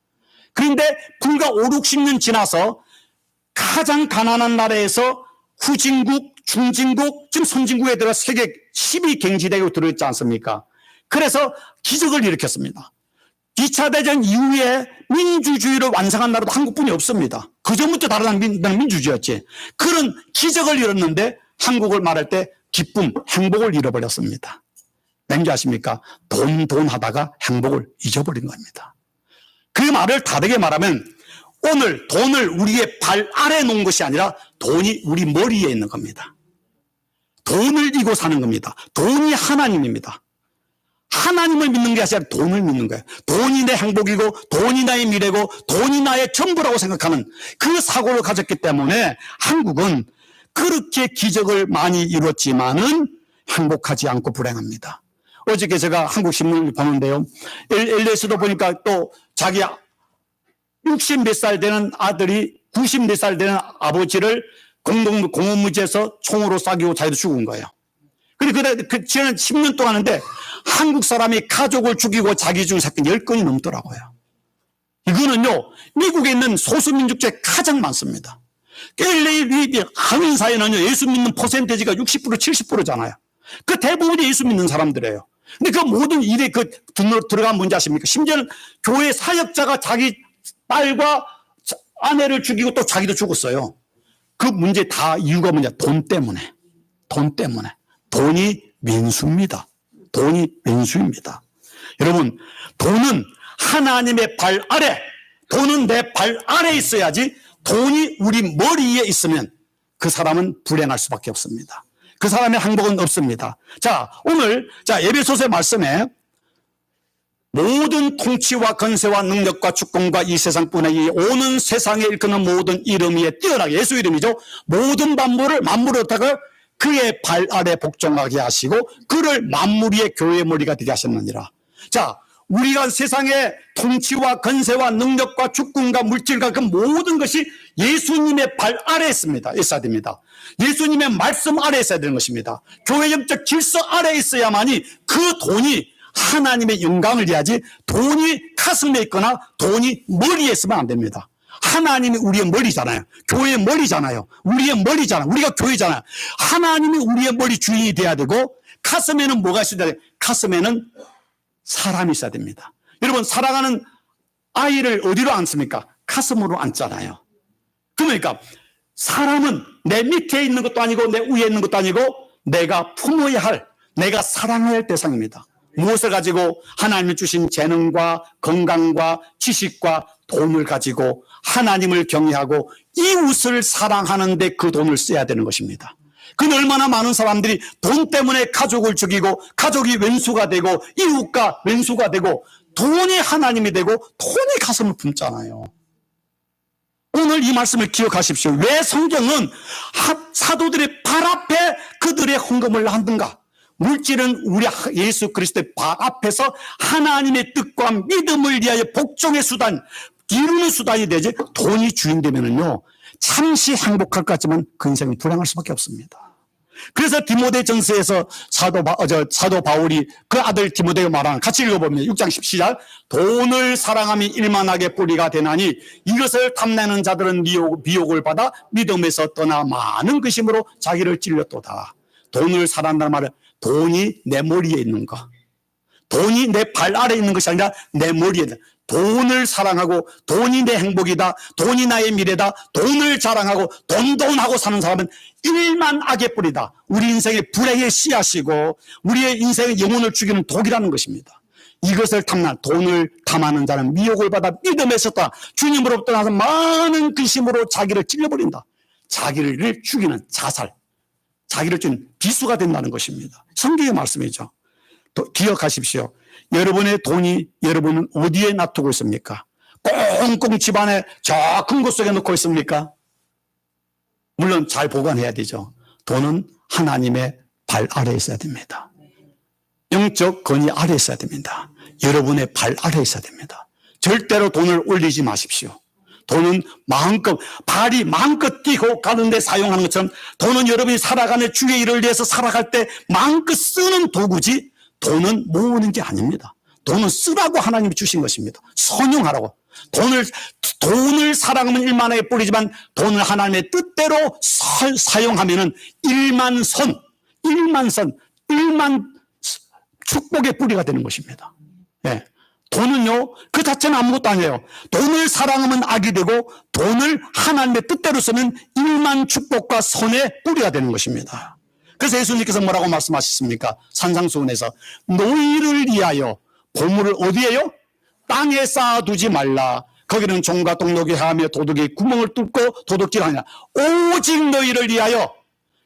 그런데 불과 5, 60년 지나서 가장 가난한 나라에서 후진국, 중진국, 지금 선진국에 들어 세계 10위 경제대국에 들어있지 않습니까? 그래서 기적을 일으켰습니다. 2차 대전 이후에 민주주의를 완성한 나라도 한국뿐이 없습니다. 그전부터 다른 나라는 민주주의였지. 그런 기적을 이뤘는데 한국을 말할 때 기쁨, 행복을 잃어버렸습니다. 왠지 아십니까? 돈 하다가 행복을 잊어버린 겁니다. 그 말을 다르게 말하면 오늘 돈을 우리의 발 아래에 놓은 것이 아니라 돈이 우리 머리에 있는 겁니다. 돈을 이고 사는 겁니다. 돈이 하나님입니다. 하나님을 믿는 게 아니라 돈을 믿는 거예요. 돈이 내 행복이고 돈이 나의 미래고 돈이 나의 전부라고 생각하는 그 사고를 가졌기 때문에 한국은 그렇게 기적을 많이 이뤘지만은 행복하지 않고 불행합니다. 어저께 제가 한국신문을 보는데요. LA에서도 보니까 또 자기 60 몇 살 되는 아들이 90 몇 살 되는 아버지를 공원무지에서 총으로 쏴기고 자기도 죽은 거예요. 근데 그 지난 10년 동안 하는데 한국 사람이 가족을 죽이고 자기 죽인 사건이 10건이 넘더라고요. 이거는요, 미국에 있는 소수민족 중에 가장 많습니다. LA 한인 사회는요, 예수 믿는 퍼센테이지가 60% 70%잖아요. 그 대부분이 예수 믿는 사람들이에요. 근데 그 모든 일에 들어간 문제 아십니까? 심지어는 교회 사역자가 자기 딸과 아내를 죽이고 또 자기도 죽었어요. 그 문제 다 이유가 뭐냐? 돈 때문에. 돈이 민수입니다. 돈이 민수입니다. 여러분, 돈은 하나님의 발 아래, 돈은 내 발 아래에 있어야지 돈이 우리 머리에 있으면 그 사람은 불행할 수밖에 없습니다. 그 사람의 행복은 없습니다. 자, 오늘 에베소서의 말씀에 모든 통치와 권세와 능력과 주권과 이 세상뿐에 이 오는 세상에 일컫는 모든 이름 위에 뛰어나게, 예수 이름이죠. 모든 만물을 얻다가 그의 발 아래 복종하게 하시고 그를 만물 위의 교회의 머리가 되게 하셨느니라. 자, 우리가 세상의 통치와 권세와 능력과 주권과 물질과 그 모든 것이 예수님의 발 아래에 있습니다. 있어야 됩니다. 예수님의 말씀 아래에 있어야 되는 것입니다. 교회 영적 질서 아래에 있어야만이 그 돈이 하나님의 영광을 위하지 돈이 가슴에 있거나 돈이 머리에 있으면 안 됩니다. 하나님이 우리의 머리잖아요. 교회의 머리잖아요. 우리의 머리잖아요. 우리가 교회잖아요. 하나님이 우리의 머리 주인이 돼야 되고 가슴에는 뭐가 있어야 돼요? 가슴에는 사람이 있어야 됩니다. 여러분, 사랑하는 아이를 어디로 앉습니까? 가슴으로 앉잖아요. 그러니까 사람은 내 밑에 있는 것도 아니고 내 위에 있는 것도 아니고 내가 품어야 할 내가 사랑해야 할 대상입니다. 무엇을 가지고? 하나님이 주신 재능과 건강과 지식과 돈을 가지고 하나님을 경외하고 이웃을 사랑하는데 그 돈을 써야 되는 것입니다. 근데 얼마나 많은 사람들이 돈 때문에 가족을 죽이고 가족이 왼수가 되고 이웃과 왼수가 되고 돈이 하나님이 되고 돈이 가슴을 품잖아요. 오늘 이 말씀을 기억하십시오. 왜 성경은 사도들의 발 앞에 그들의 헌금을 하든가? 물질은 우리 예수 그리스도의 발 앞에서 하나님의 뜻과 믿음을 위하여 복종의 수단, 이루는 수단이 되지 돈이 주인 되면은요 잠시 행복할 것 같지만 그 인생이 불행할 수밖에 없습니다. 그래서 디모데전서에서 사도 바울이 그 아들 디모데가 말하는, 같이 읽어보면 6장 10시작, 돈을 사랑함이 일만하게 뿌리가 되나니 이것을 탐내는 자들은 미혹을 받아 믿음에서 떠나 많은 근심으로 자기를 찔렸도다. 돈을 사랑한다는 말은 돈이 내 머리에 있는 거, 돈이 내 발 아래에 있는 것이 아니라 내 머리에 있는, 돈을 사랑하고 돈이 내 행복이다, 돈이 나의 미래다, 돈을 자랑하고 돈하고 사는 사람은 일만 악의 뿌리다. 우리 인생의 불행의 씨앗이고 우리의 인생의 영혼을 죽이는 독이라는 것입니다. 이것을 탐난, 돈을 탐하는 자는 미혹을 받아 믿음에서 떠나 주님으로부터 나서 많은 근심으로 자기를 찔려버린다. 자기를 죽이는 자살, 자기를 죽이는 비수가 된다는 것입니다. 성경의 말씀이죠. 기억하십시오. 여러분의 돈이 여러분은 어디에 놔두고 있습니까? 꽁꽁 집안에 저 큰 곳 속에 놓고 있습니까? 물론 잘 보관해야 되죠. 돈은 하나님의 발 아래에 있어야 됩니다. 영적 건의 아래에 있어야 됩니다. 여러분의 발 아래에 있어야 됩니다. 절대로 돈을 올리지 마십시오. 돈은 발이 마음껏 뛰고 가는데 사용하는 것처럼 돈은 여러분이 살아가는 주의 일을 위해서 살아갈 때 마음껏 쓰는 도구지 돈은 모으는 게 아닙니다. 돈은 쓰라고 하나님이 주신 것입니다. 선용하라고. 돈을 사랑하면 일만하게 뿌리지만 돈을 하나님의 뜻대로 사용하면은 일만 축복의 뿌리가 되는 것입니다. 네. 돈은요, 그 자체는 아무것도 아니에요. 돈을 사랑하면 악이 되고 돈을 하나님의 뜻대로 쓰면 일만 축복과 선의 뿌리가 되는 것입니다. 그래서 예수님께서 뭐라고 말씀하셨습니까? 산상수훈에서 너희를 위하여 보물을 어디에요? 땅에 쌓아두지 말라. 거기는 종과 동록이 하며 도둑이 구멍을 뚫고 도둑질하냐. 오직 너희를 위하여,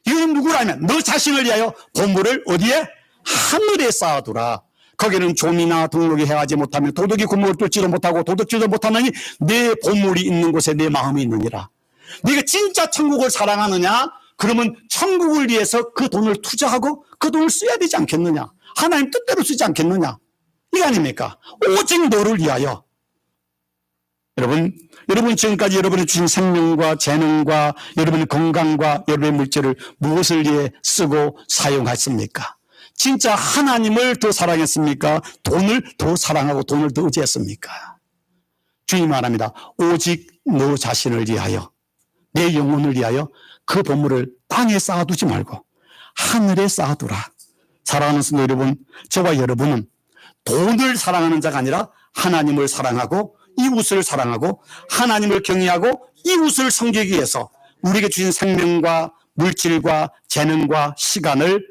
이건 누구라면 너 자신을 위하여 보물을 어디에? 하늘에 쌓아두라. 거기는 좀이나 동록이 행하지 못하며 도둑이 구멍을 뚫지도 못하고 도둑질도 못하느니 내 보물이 있는 곳에 내 마음이 있느니라. 네가 진짜 천국을 사랑하느냐? 그러면 천국을 위해서 그 돈을 투자하고 그 돈을 써야 되지 않겠느냐? 하나님 뜻대로 쓰지 않겠느냐? 이거 아닙니까? 오직 너를 위하여. 여러분 지금까지 여러분이 주신 생명과 재능과 여러분의 건강과 여러분의 물질을 무엇을 위해 쓰고 사용했습니까? 진짜 하나님을 더 사랑했습니까? 돈을 더 사랑하고 돈을 더 의지했습니까? 주님 말합니다. 오직 너 자신을 위하여, 내 영혼을 위하여 그 보물을 땅에 쌓아두지 말고 하늘에 쌓아두라. 사랑하는 성도 여러분, 저와 여러분은 돈을 사랑하는 자가 아니라 하나님을 사랑하고 이웃을 사랑하고 하나님을 경외하고 이웃을 섬기기 위해서 우리에게 주신 생명과 물질과 재능과 시간을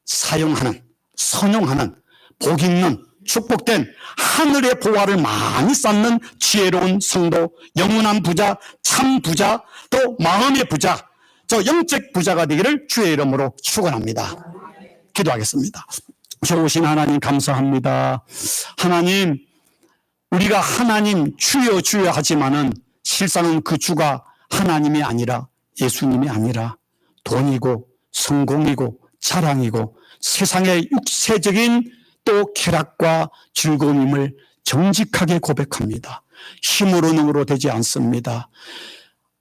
사용하는, 선용하는, 복 있는, 축복된 하늘의 보화를 많이 쌓는 지혜로운 성도, 영원한 부자, 참 부자, 또 마음의 부자, 저 영적 부자가 되기를 주의 이름으로 축원합니다. 기도하겠습니다. 좋으신 하나님 감사합니다. 하나님, 우리가 하나님 주여 주여 하지만은 실상은 그 주가 하나님이 아니라 예수님이 아니라 돈이고 성공이고 자랑이고 세상의 육체적인 또 쾌락과 즐거움임을 정직하게 고백합니다. 힘으로 능으로 되지 않습니다.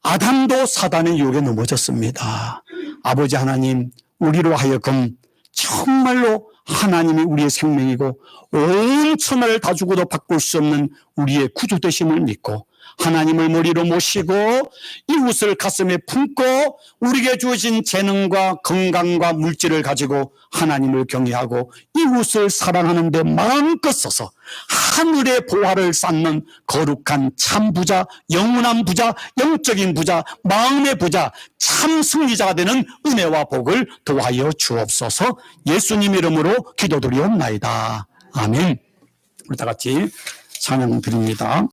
아담도 사단의 유혹에 넘어졌습니다. 아버지 하나님, 우리로 하여금 정말로 하나님이 우리의 생명이고 온 천하를 다 주고도 바꿀 수 없는 우리의 구주 되심을 믿고 하나님을 머리로 모시고 이웃을 가슴에 품고 우리에게 주어진 재능과 건강과 물질을 가지고 하나님을 경외하고 이웃을 사랑하는 데 마음껏 써서 하늘의 보화를 쌓는 거룩한 참 부자, 영원한 부자, 영적인 부자, 마음의 부자, 참 승리자가 되는 은혜와 복을 더하여 주옵소서. 예수님 이름으로 기도드리옵나이다. 아멘. 우리 다 같이 찬양 드립니다.